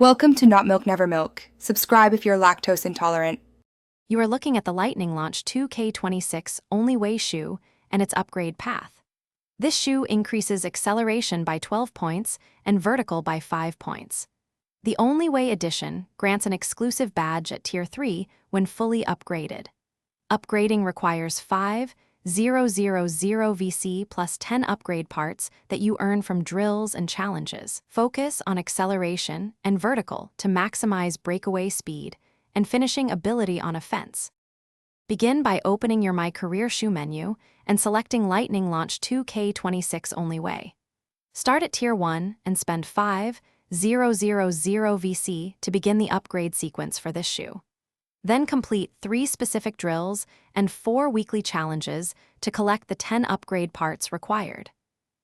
Welcome to Not Milk Never Milk. Subscribe if you're lactose intolerant. You are looking at the Lightning Launch 2K26 Only Way shoe and its upgrade path. This shoe increases acceleration by 12 points and vertical by 5 points. The Only Way edition grants an exclusive badge at Tier 3 when fully upgraded. Upgrading requires 5000 VC plus 10 upgrade parts that you earn from drills and challenges. Focus on acceleration and vertical to maximize breakaway speed and finishing ability on a fence. Begin by opening your My Career Shoe menu and selecting Lightning Launch 2K26 Only Way. Start at Tier 1 and spend 5000 VC to begin the upgrade sequence for this shoe. Then complete 3 specific drills and 4 weekly challenges to collect the 10 upgrade parts required.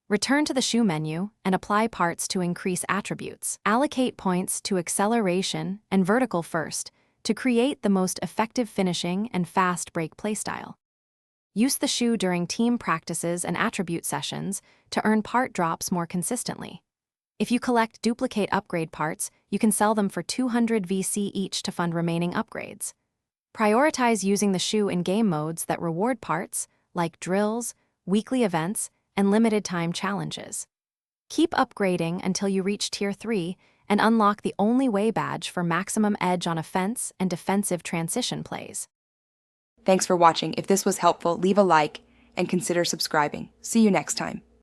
Return to the shoe menu and apply parts to increase attributes. Allocate points to acceleration and vertical first to create the most effective finishing and fast break playstyle. Use the shoe during team practices and attribute sessions to earn part drops more consistently. If you collect duplicate upgrade parts, you can sell them for 200 VC each to fund remaining upgrades. Prioritize using the shoe in game modes that reward parts, like drills, weekly events, and limited-time challenges. Keep upgrading until you reach Tier 3 and unlock the Only Way badge for maximum edge on offense and defensive transition plays. Thanks for watching. If this was helpful, leave a like and consider subscribing. See you next time.